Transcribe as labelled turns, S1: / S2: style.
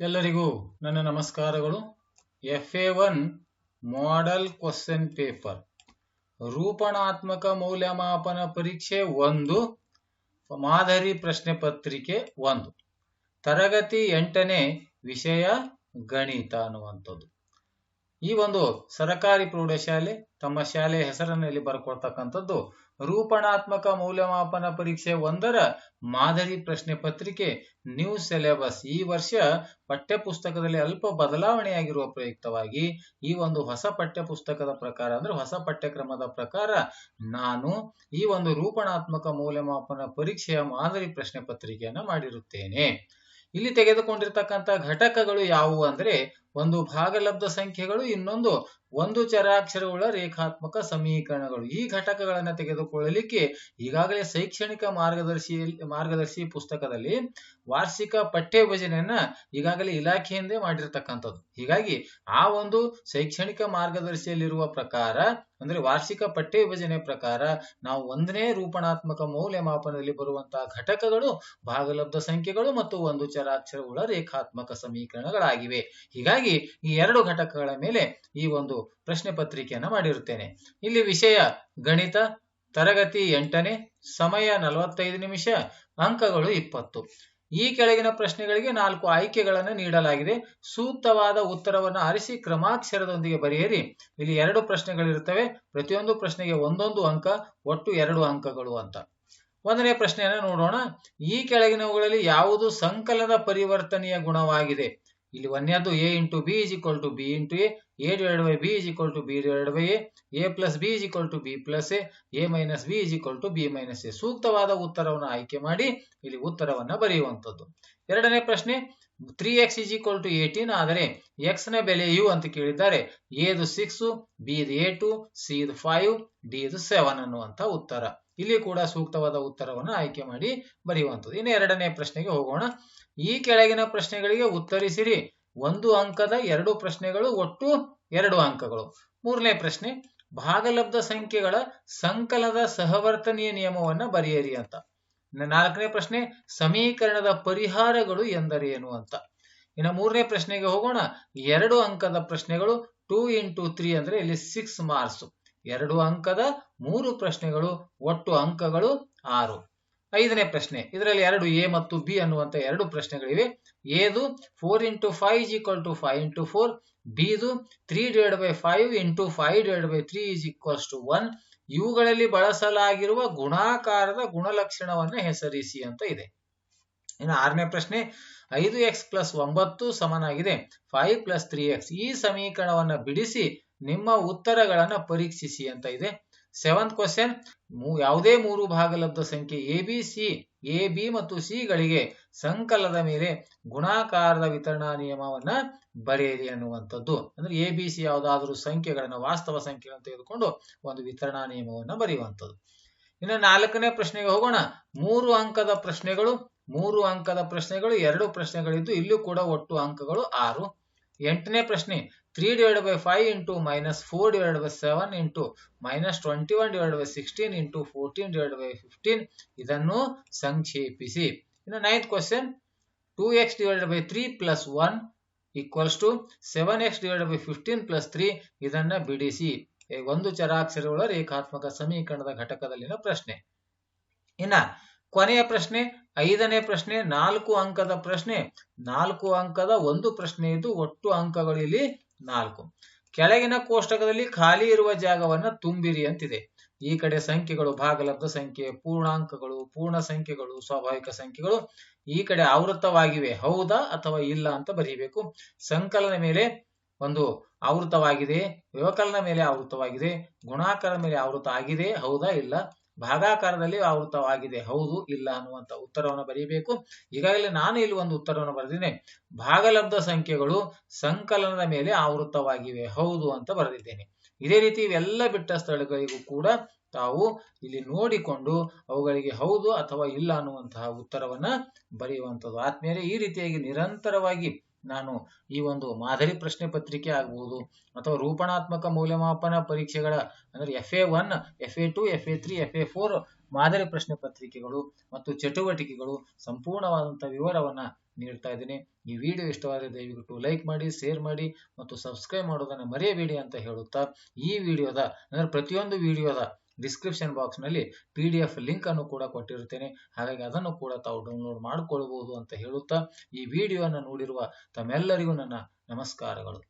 S1: ಎಲ್ಲರಿಗೂ ನನ್ನ ನಮಸ್ಕಾರಗಳು. FA1 ಮಾಡೆಲ್ ಕ್ವೆಶ್ಚನ್ ಪೇಪರ್ ರೂಪಣಾತ್ಮಕ ಮೌಲ್ಯಮಾಪನ ಪರೀಕ್ಷೆ 1 ಮಾದರಿ ಪ್ರಶ್ನೆ ಪತ್ರಿಕೆ 1 ತರಗತಿ 8ನೇ ವಿಷಯ ಗಣಿತ ಅನ್ನುವಂಥದ್ದು. ಈ ಒಂದು ಸರ್ಕಾರಿ ಪ್ರೌಢಶಾಲೆ ತಮ್ಮ ಶಾಲೆಯ ಹೆಸರನ್ನು ಇಲ್ಲಿ ಬರ್ಕೊಳ್ತಕ್ಕಂಥದ್ದು ರೂಪಣಾತ್ಮಕ ಮೌಲ್ಯಮಾಪನ ಪರೀಕ್ಷೆ 1ರ ಮಾದರಿ ಪ್ರಶ್ನೆ ಪತ್ರಿಕೆ ನ್ಯೂ ಸಿಲೆಬಸ್. ಈ ವರ್ಷ ಪಠ್ಯ ಪುಸ್ತಕದಲ್ಲಿ ಅಲ್ಪ ಬದಲಾವಣೆಯಾಗಿರುವ ಪ್ರಯುಕ್ತವಾಗಿ ಈ ಒಂದು ಹೊಸ ಪಠ್ಯ ಪುಸ್ತಕದ ಪ್ರಕಾರ ಅಂದ್ರೆ ಹೊಸ ಪಠ್ಯಕ್ರಮದ ಪ್ರಕಾರ ನಾನು ಈ ಒಂದು ರೂಪಣಾತ್ಮಕ ಮೌಲ್ಯಮಾಪನ ಪರೀಕ್ಷೆಯ ಮಾದರಿ ಪ್ರಶ್ನೆ ಪತ್ರಿಕೆಯನ್ನ ಮಾಡಿರುತ್ತೇನೆ. ಇಲ್ಲಿ ತೆಗೆದುಕೊಂಡಿರ್ತಕ್ಕಂಥ ಘಟಕಗಳು ಯಾವುವು ಅಂದ್ರೆ ಒಂದು ಭಾಗಲಬ್ಧ ಸಂಖ್ಯೆಗಳು, ಇನ್ನೊಂದು ಒಂದು ಚರಾಕ್ಷರಗಳ ರೇಖಾತ್ಮಕ ಸಮೀಕರಣಗಳು. ಈ ಘಟಕಗಳನ್ನು ತೆಗೆದುಕೊಳ್ಳಲಿಕ್ಕೆ ಈಗಾಗಲೇ ಶೈಕ್ಷಣಿಕ ಮಾರ್ಗದರ್ಶಿ ಪುಸ್ತಕದಲ್ಲಿ ವಾರ್ಷಿಕ ಪಠ್ಯ ವಿಭಜನೆಯನ್ನ ಈಗಾಗಲೇ ಇಲಾಖೆಯಿಂದೇ ಮಾಡಿರ್ತಕ್ಕಂಥದ್ದು. ಹೀಗಾಗಿ ಆ ಒಂದು ಶೈಕ್ಷಣಿಕ ಮಾರ್ಗದರ್ಶಿಯಲ್ಲಿರುವ ಪ್ರಕಾರ ಅಂದ್ರೆ ವಾರ್ಷಿಕ ಪಠ್ಯ ವಿಭಜನೆ ಪ್ರಕಾರ ನಾವು 1ನೇ ರೂಪಣಾತ್ಮಕ ಮೌಲ್ಯಮಾಪನದಲ್ಲಿ ಬರುವಂತಹ ಘಟಕಗಳು ಭಾಗಲಬ್ಧ ಸಂಖ್ಯೆಗಳು ಮತ್ತು ಒಂದು ಚರಾಕ್ಷರಗಳ ರೇಖಾತ್ಮಕ ಸಮೀಕರಣಗಳಾಗಿವೆ. ಹೀಗಾಗಿ ಈ 2 ಘಟಕಗಳ ಮೇಲೆ ಈ ಒಂದು ಪ್ರಶ್ನೆ ಪತ್ರಿಕೆಯನ್ನ ಮಾಡಿರುತ್ತೇನೆ. ಇಲ್ಲಿ ವಿಷಯ ಗಣಿತ, ತರಗತಿ 8ನೇ, ಸಮಯ 45 ನಿಮಿಷ, ಅಂಕಗಳು 20. ಈ ಕೆಳಗಿನ ಪ್ರಶ್ನೆಗಳಿಗೆ 4 ಆಯ್ಕೆಗಳನ್ನು ನೀಡಲಾಗಿದೆ. ಸೂಕ್ತವಾದ ಉತ್ತರವನ್ನು ಆರಿಸಿ ಕ್ರಮಾಕ್ಷರದೊಂದಿಗೆ ಬರೆಯಿರಿ. ಇಲ್ಲಿ 2 ಪ್ರಶ್ನೆಗಳಿರುತ್ತವೆ. ಪ್ರತಿಯೊಂದು ಪ್ರಶ್ನೆಗೆ 1 ಅಂಕ, ಒಟ್ಟು 2 ಅಂಕಗಳು ಅಂತ. 1ನೇ ಪ್ರಶ್ನೆಯನ್ನ ನೋಡೋಣ. ಈ ಕೆಳಗಿನವುಗಳಲ್ಲಿ ಯಾವುದು ಸಂಕಲನದ ಪರಿವರ್ತನೆಯ ಗುಣವಾಗಿದೆ? ಇಲ್ಲಿ 1ನೇದು a into b is equal to b into a divided by b is equal to b divided by a plus b is equal to b plus a minus b is equal to b minus a. ಸೂಕ್ತವಾದ ಉತ್ತರವನ್ನು ಆಯ್ಕೆ ಮಾಡಿ ಇಲ್ಲಿ ಉತ್ತರವನ್ನ ಬರೆಯುವಂಥದ್ದು. 2ನೇ ಪ್ರಶ್ನೆ 3x is equal to 18 ಆದರೆ x ನ ಬೆಲೆ u ಅಂತ ಕೇಳಿದ್ದಾರೆ. a ಇದು 6, b ಇದು 8, c ಇದು 5, d ಇದು 7 ಅನ್ನುವಂಥ ಉತ್ತರ. ಇಲ್ಲಿ ಕೂಡ ಸೂಕ್ತವಾದ ಉತ್ತರವನ್ನು ಆಯ್ಕೆ ಮಾಡಿ ಬರೆಯುವಂಥದ್ದು. ಇನ್ನು 2ನೇ ಪ್ರಶ್ನೆಗೆ ಹೋಗೋಣ. ಈ ಕೆಳಗಿನ ಪ್ರಶ್ನೆಗಳಿಗೆ ಉತ್ತರಿಸಿರಿ. 1 ಅಂಕದ 2 ಪ್ರಶ್ನೆಗಳು, ಒಟ್ಟು 2 ಅಂಕಗಳು. 3ನೇ ಪ್ರಶ್ನೆ ಭಾಗಲಬ್ಧ ಸಂಖ್ಯೆಗಳ ಸಂಕಲನದ ಸಹವರ್ತನೀಯ ನಿಯಮವನ್ನ ಬರೆಯಿರಿ ಅಂತ. 4ನೇ ಪ್ರಶ್ನೆ ಸಮೀಕರಣದ ಪರಿಹಾರಗಳು ಎಂದರೇನು ಅಂತ. ಇನ್ನು 3ನೇ ಪ್ರಶ್ನೆಗೆ ಹೋಗೋಣ. 2 ಅಂಕದ ಪ್ರಶ್ನೆಗಳು 2 into 3 ಅಂದ್ರೆ ಇಲ್ಲಿ 6 ಮಾರ್ಕ್ಸ್. 2 ಅಂಕದ 3 ಪ್ರಶ್ನೆಗಳು, ಒಟ್ಟು ಅಂಕಗಳು 6. 5ನೇ ಪ್ರಶ್ನೆ ಇದರಲ್ಲಿ 2 a ಮತ್ತು b ಅನ್ನುವಂತ 2 ಪ್ರಶ್ನೆಗಳಿವೆ. ಎದು 4 into 5 is equal to 5 into 4, b ದು 3 divided by 5 into 5 divided by 3 is equals to 1. ಇವುಗಳಲ್ಲಿ ಬಳಸಲಾಗಿರುವ ಗುಣಾಕಾರದ ಗುಣಲಕ್ಷಣವನ್ನ ಹೆಸರಿಸಿ ಅಂತ ಇದೆ. ಇನ್ನು 6ನೇ ಪ್ರಶ್ನೆ 5x plus 9 ಸಮನಾಗಿದೆ 5 plus 3x. ಈ ಸಮೀಕರಣವನ್ನ ಬಿಡಿಸಿ ನಿಮ್ಮ ಉತ್ತರಗಳನ್ನ ಪರೀಕ್ಷಿಸಿ ಅಂತ ಇದೆ. 7th ಕ್ವೆಶ್ಚನ್ ಯಾವುದೇ 3 ಭಾಗಲಬ್ಧ ಸಂಖ್ಯೆ ಎ ಬಿ ಮತ್ತು ಸಿ ಗಳಿಗೆ ಸಂಕಲನದ ಮೇಲೆ ಗುಣಾಕಾರದ ವಿತರಣಾ ನಿಯಮವನ್ನ ಬರೆಯಿರಿ ಅನ್ನುವಂಥದ್ದು. ಅಂದ್ರೆ ಎ ಬಿ ಸಿ ಯಾವುದಾದ್ರೂ ಸಂಖ್ಯೆಗಳನ್ನ ವಾಸ್ತವ ಸಂಖ್ಯೆಗಳನ್ನು ತೆಗೆದುಕೊಂಡು ಒಂದು ವಿತರಣಾ ನಿಯಮವನ್ನ ಬರೆಯುವಂಥದ್ದು. ಇನ್ನು 4ನೇ ಪ್ರಶ್ನೆಗೆ ಹೋಗೋಣ. 3 ಅಂಕದ ಪ್ರಶ್ನೆಗಳು, 3 ಅಂಕದ ಪ್ರಶ್ನೆಗಳು 2 ಪ್ರಶ್ನೆಗಳಿದ್ದು ಇಲ್ಲೂ ಕೂಡ ಒಟ್ಟು ಅಂಕಗಳು 6. 8ನೇ ಪ್ರಶ್ನೆ 3 divided by 5 into minus 4 divided by 7 into minus 21 divided by 16 into 14 divided by 15 ಇದನ್ನು ಸಂಕ್ಷೇಪಿಸಿ. ಇನ್ನು 9th question 2x divided by 3 plus 1 equals to 7x divided by 15 plus 3 ಇದನ್ನ ಬಿಡಿಸಿ. ಒಂದು ಚರಾಕ್ಷರಗಳ ರೇಖಾತ್ಮಕ ಸಮೀಕರಣದ ಘಟಕದಲ್ಲಿನ ಪ್ರಶ್ನೆ. ಇನ್ನ ಕೊನೆಯ ಪ್ರಶ್ನೆ 5ನೇ ಪ್ರಶ್ನೆ 4 ಅಂಕದ ಪ್ರಶ್ನೆ. 4 ಅಂಕದ ಒಂದು ಪ್ರಶ್ನೆ ಇದ್ದು ಒಟ್ಟು ಅಂಕಗಳು ಇಲ್ಲಿ 4. ಕೆಳಗಿನ ಕೋಷ್ಟಕದಲ್ಲಿ ಖಾಲಿ ಇರುವ ಜಾಗವನ್ನ ತುಂಬಿರಿ ಅಂತಿದೆ. ಈ ಕಡೆ ಸಂಖ್ಯೆಗಳು ಭಾಗಲಬ್ಧ ಸಂಖ್ಯೆ, ಪೂರ್ಣಾಂಕಗಳು, ಪೂರ್ಣ ಸಂಖ್ಯೆಗಳು, ಸ್ವಾಭಾವಿಕ ಸಂಖ್ಯೆಗಳು. ಈ ಕಡೆ ಆವೃತ್ತವಾಗಿವೆ, ಹೌದಾ ಅಥವಾ ಇಲ್ಲ ಅಂತ ಬರೀಬೇಕು. ಸಂಕಲನ ಮೇಲೆ ಒಂದು ಆವೃತ್ತವಾಗಿದೆ, ವ್ಯವಕಲನ ಮೇಲೆ ಆವೃತ್ತವಾಗಿದೆ, ಗುಣಾಕಾರ ಮೇಲೆ ಆವೃತ್ತ ಆಗಿದೆ, ಹೌದಾ ಇಲ್ಲ, ಭಾಗಾಕಾರದಲ್ಲಿ ಆವೃತ್ತವಾಗಿದೆ, ಹೌದು ಇಲ್ಲ ಅನ್ನುವಂತ ಉತ್ತರವನ್ನು ಬರೀಬೇಕು. ಈಗಾಗಲೇ ನಾನು ಇಲ್ಲಿ ಒಂದು ಉತ್ತರವನ್ನು ಬರೆದಿದ್ದೇನೆ. ಭಾಗಲಬ್ಧ ಸಂಖ್ಯೆಗಳು ಸಂಕಲನದ ಮೇಲೆ ಆವೃತ್ತವಾಗಿವೆ, ಹೌದು ಅಂತ ಬರೆದಿದ್ದೇನೆ. ಇದೇ ರೀತಿ ಇವೆಲ್ಲ ಬಿಟ್ಟ ಸ್ಥಳಗಳಿಗೂ ಕೂಡ ತಾವು ಇಲ್ಲಿ ನೋಡಿಕೊಂಡು ಅವುಗಳಿಗೆ ಹೌದು ಅಥವಾ ಇಲ್ಲ ಅನ್ನುವಂತಹ ಉತ್ತರವನ್ನ ಬರೆಯುವಂಥದ್ದು. ಆದ್ಮೇಲೆ ಈ ರೀತಿಯಾಗಿ ನಿರಂತರವಾಗಿ ನಾನು ಈ ಒಂದು ಮಾದರಿ ಪ್ರಶ್ನೆ ಪತ್ರಿಕೆ ಆಗಬಹುದು ಅಥವಾ ರೂಪಣಾತ್ಮಕ ಮೌಲ್ಯಮಾಪನ ಪರೀಕ್ಷೆಗಳ ಅಂದ್ರೆ FA1, FA2, FA3, FA4 ಮಾದರಿ ಪ್ರಶ್ನೆ ಪತ್ರಿಕೆಗಳು ಮತ್ತು ಚಟುವಟಿಕೆಗಳು ಸಂಪೂರ್ಣವಾದಂತಹ ವಿವರವನ್ನ ನೀಡ್ತಾ ಇದ್ದೀನಿ. ಈ ವಿಡಿಯೋ ಇಷ್ಟವಾದರೆ ದಯವಿಟ್ಟು ಲೈಕ್ ಮಾಡಿ, ಶೇರ್ ಮಾಡಿ ಮತ್ತು ಸಬ್ಸ್ಕ್ರೈಬ್ ಮಾಡೋದನ್ನ ಮರೆಯಬೇಡಿ ಅಂತ ಹೇಳುತ್ತಾ, ಈ ವಿಡಿಯೋದ ಅಂದ್ರೆ ಪ್ರತಿಯೊಂದು ವಿಡಿಯೋದ ಡಿಸ್ಕ್ರಿಪ್ಷನ್ ಬಾಕ್ಸ್ ನಲ್ಲಿ PDF ಲಿಂಕ್ ಅನ್ನು ಕೂಡ ಕೊಟ್ಟಿರುತ್ತೇನೆ. ಹಾಗಾಗಿ ಅದನ್ನು ಕೂಡ ತಾವು ಡೌನ್ಲೋಡ್ ಮಾಡಿಕೊಳ್ಳಬಹುದು ಅಂತ ಹೇಳುತ್ತಾ, ಈ ವಿಡಿಯೋನ ನೋಡಿರುವ ತಮ್ಮೆಲ್ಲರಿಗೂ ನನ್ನ ನಮಸ್ಕಾರಗಳು.